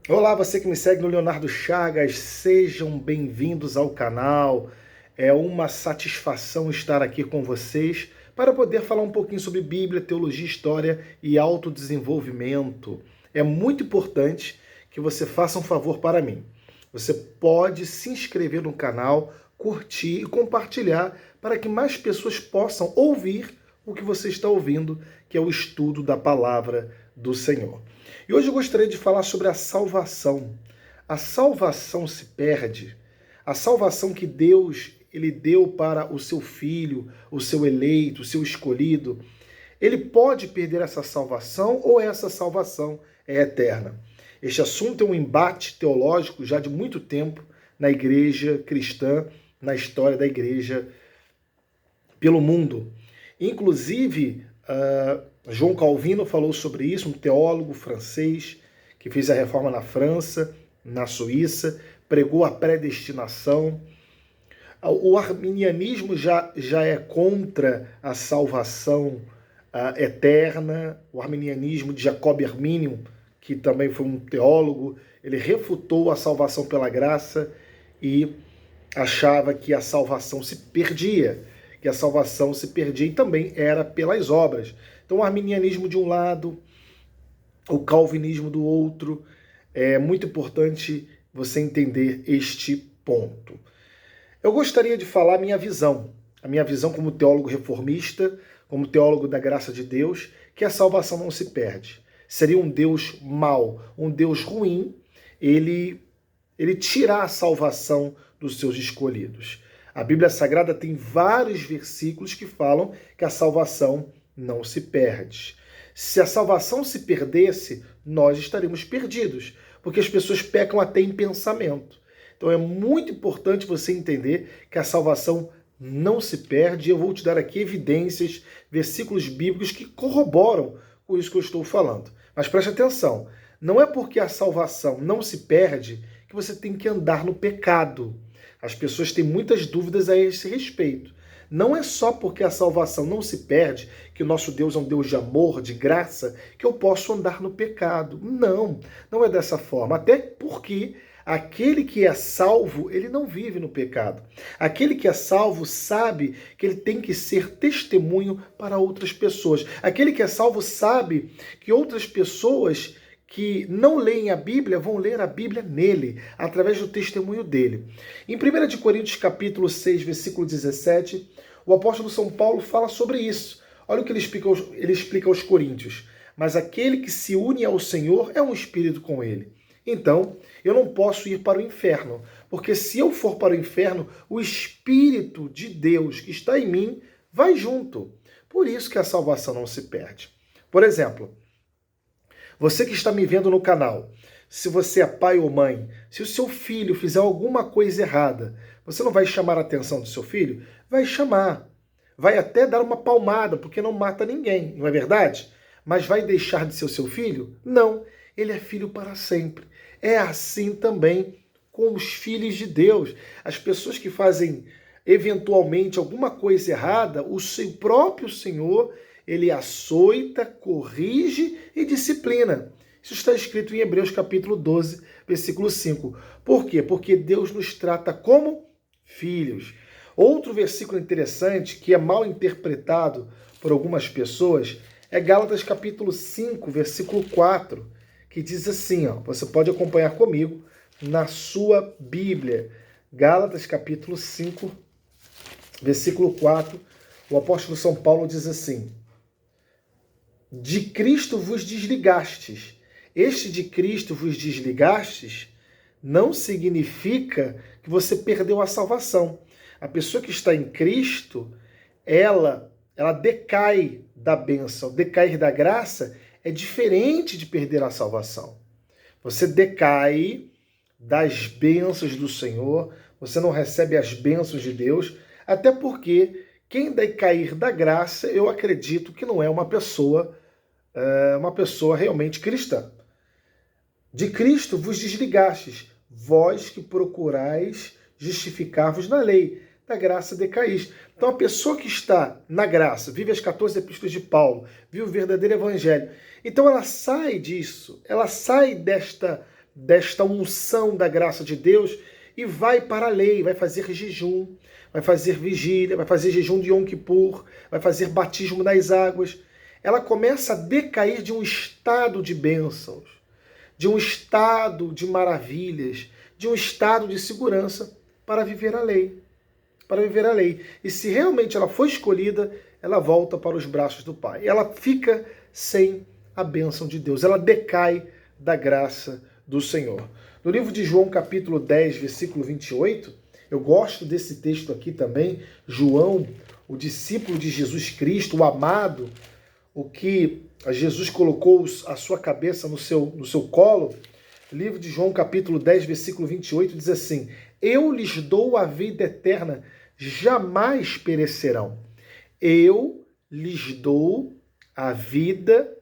Olá, você que me segue no Leonardo Chagas, sejam bem-vindos ao canal. É uma satisfação estar aqui com vocês para poder falar um pouquinho sobre Bíblia, teologia, história e autodesenvolvimento. É muito importante que você faça um favor para mim. Você pode se inscrever no canal, curtir e compartilhar para que mais pessoas possam ouvir o que você está ouvindo, que é o estudo da palavra do Senhor. E hoje eu gostaria de falar sobre a salvação. A salvação se perde. A salvação que Deus ele deu para o seu filho, o seu eleito, o seu escolhido, ele pode perder essa salvação ou essa salvação é eterna? Este assunto é um embate teológico já de muito tempo na igreja cristã, na história da igreja pelo mundo. Inclusive, João Calvino falou sobre isso, um teólogo francês que fez a reforma na França, na Suíça, pregou a predestinação. O arminianismo já é contra a salvação eterna. O arminianismo de Jacob Arminium, que também foi um teólogo, ele refutou a salvação pela graça e achava que a salvação se perdia, que a salvação se perdia e também era pelas obras. Então o arminianismo de um lado, o calvinismo do outro. É muito importante você entender este ponto. Eu gostaria de falar a minha visão como teólogo reformista, como teólogo da graça de Deus, que a salvação não se perde. Seria um Deus mau, um Deus ruim, ele tirar a salvação dos seus escolhidos. A Bíblia Sagrada tem vários versículos que falam que a salvação não se perde. Se a salvação se perdesse, nós estaríamos perdidos, porque as pessoas pecam até em pensamento. Então é muito importante você entender que a salvação não se perde, e eu vou te dar aqui evidências, versículos bíblicos que corroboram com isso que eu estou falando. Mas preste atenção, não é porque a salvação não se perde que você tem que andar no pecado. As pessoas têm muitas dúvidas a esse respeito. Não é só porque a salvação não se perde, que o nosso Deus é um Deus de amor, de graça, que eu posso andar no pecado. Não, não é dessa forma. Até porque aquele que é salvo, ele não vive no pecado. Aquele que é salvo sabe que ele tem que ser testemunho para outras pessoas. Aquele que é salvo sabe que outras pessoas que não leem a Bíblia vão ler a Bíblia nele, através do testemunho dele. Em 1 Coríntios capítulo 6, versículo 17, o apóstolo São Paulo fala sobre isso. Olha o que ele explica aos coríntios. Mas aquele que se une ao Senhor é um espírito com ele. Então, eu não posso ir para o inferno, porque se eu for para o inferno, o Espírito de Deus que está em mim vai junto. Por isso que a salvação não se perde. Por exemplo, você que está me vendo no canal, se você é pai ou mãe, se o seu filho fizer alguma coisa errada, você não vai chamar a atenção do seu filho? Vai chamar. Vai até dar uma palmada, porque não mata ninguém, não é verdade? Mas vai deixar de ser o seu filho? Não. Ele é filho para sempre. É assim também com os filhos de Deus. As pessoas que fazem eventualmente alguma coisa errada, o seu próprio Senhor, ele açoita, corrige e disciplina. Isso está escrito em Hebreus capítulo 12, versículo 5. Por quê? Porque Deus nos trata como filhos. Outro versículo interessante, que é mal interpretado por algumas pessoas, é Gálatas capítulo 5, versículo 4, que diz assim, ó, você pode acompanhar comigo na sua Bíblia. Gálatas capítulo 5, versículo 4, o apóstolo São Paulo diz assim: de Cristo vos desligastes. Este de Cristo vos desligastes não significa que você perdeu a salvação. A pessoa que está em Cristo, ela decai da bênção. Decair da graça é diferente de perder a salvação. Você decai das bênçãos do Senhor, você não recebe as bênçãos de Deus, até porque quem decair da graça, eu acredito que não é uma pessoa realmente cristã. De Cristo vos desligastes, vós que procurais justificar-vos na lei, da graça decaís. Então a pessoa que está na graça, vive as 14 epístolas de Paulo, vive o verdadeiro evangelho, então ela sai disso, ela sai desta unção da graça de Deus e vai para a lei, vai fazer jejum, vai fazer vigília, vai fazer jejum de Yom Kippur, vai fazer batismo nas águas. Ela começa a decair de um estado de bênçãos, de um estado de maravilhas, de um estado de segurança para viver a lei. Para viver a lei. E se realmente ela foi escolhida, ela volta para os braços do Pai. Ela fica sem a bênção de Deus. Ela decai da graça do Senhor. No livro de João, capítulo 10, versículo 28, eu gosto desse texto aqui também. João, o discípulo de Jesus Cristo, o amado, o que Jesus colocou a sua cabeça no seu colo. Livro de João, capítulo 10, versículo 28, diz assim: eu lhes dou a vida eterna, jamais perecerão. Eu lhes dou a vida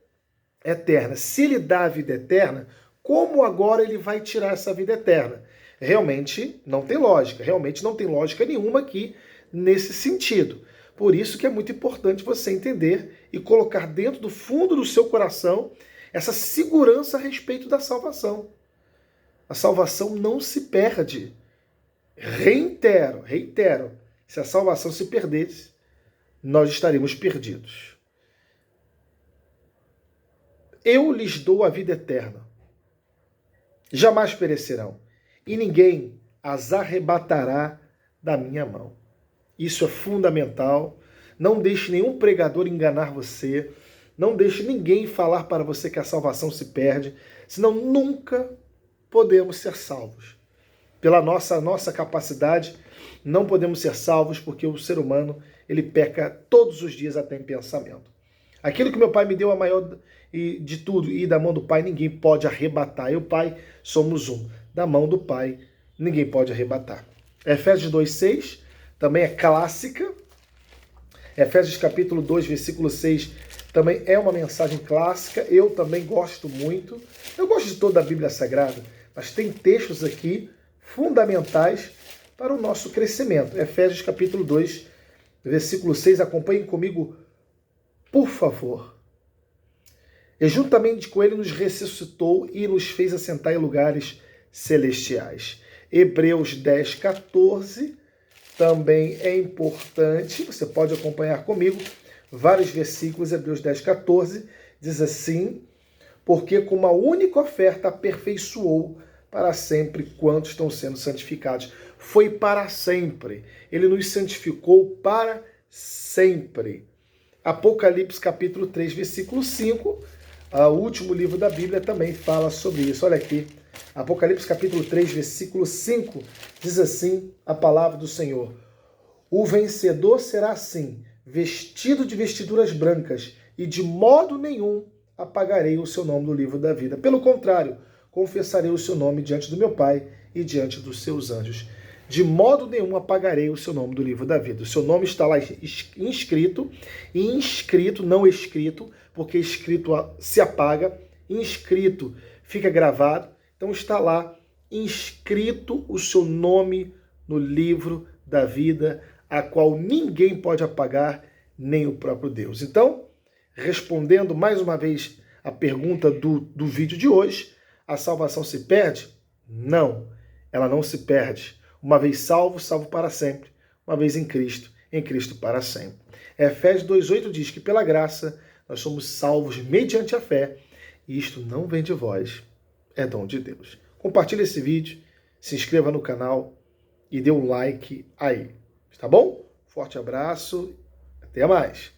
eterna. Se ele dá a vida eterna, como agora ele vai tirar essa vida eterna? Realmente não tem lógica. Realmente não tem lógica nenhuma aqui nesse sentido. Por isso que é muito importante você entender e colocar dentro do fundo do seu coração essa segurança a respeito da salvação. A salvação não se perde. Reitero, se a salvação se perdesse, nós estaríamos perdidos. Eu lhes dou a vida eterna. Jamais perecerão, e ninguém as arrebatará da minha mão. Isso é fundamental. Não deixe nenhum pregador enganar você. Não deixe ninguém falar para você que a salvação se perde, senão nunca podemos ser salvos. Pela nossa capacidade, não podemos ser salvos porque o ser humano, ele peca todos os dias até em pensamento. Aquilo que meu pai me deu, a maior de tudo, e da mão do pai ninguém pode arrebatar. Eu e o pai somos um. Da mão do pai ninguém pode arrebatar. Efésios 2,6 também é clássica. Efésios capítulo 2, versículo 6 também é uma mensagem clássica. Eu também gosto muito. Eu gosto de toda a Bíblia Sagrada, mas tem textos aqui fundamentais para o nosso crescimento. Efésios capítulo 2, versículo 6, acompanhem comigo, por favor. E juntamente com ele nos ressuscitou e nos fez assentar em lugares celestiais. Hebreus 10, 14, também é importante, você pode acompanhar comigo, vários versículos. Hebreus 10, 14, diz assim: porque com uma única oferta aperfeiçoou para sempre quantos estão sendo santificados. Foi para sempre. Ele nos santificou para sempre. Apocalipse capítulo 3, versículo 5, o último livro da Bíblia, também fala sobre isso. Olha aqui, Apocalipse capítulo 3, versículo 5, diz assim a palavra do Senhor: o vencedor será assim, vestido de vestiduras brancas, e de modo nenhum apagarei o seu nome do livro da vida. Pelo contrário, confessarei o seu nome diante do meu Pai e diante dos seus anjos. De modo nenhum apagarei o seu nome do livro da vida. O seu nome está lá inscrito, e inscrito, não escrito, porque escrito se apaga, inscrito fica gravado. Então está lá inscrito o seu nome no livro da vida, a qual ninguém pode apagar, nem o próprio Deus. Então, respondendo mais uma vez a pergunta do vídeo de hoje, a salvação se perde? Não, ela não se perde. Uma vez salvo, salvo para sempre. Uma vez em Cristo para sempre. Efésios 2,8 diz que pela graça nós somos salvos mediante a fé, e isto não vem de vós, é dom de Deus. Compartilhe esse vídeo, se inscreva no canal e dê um like aí, tá bom? Forte abraço, até mais!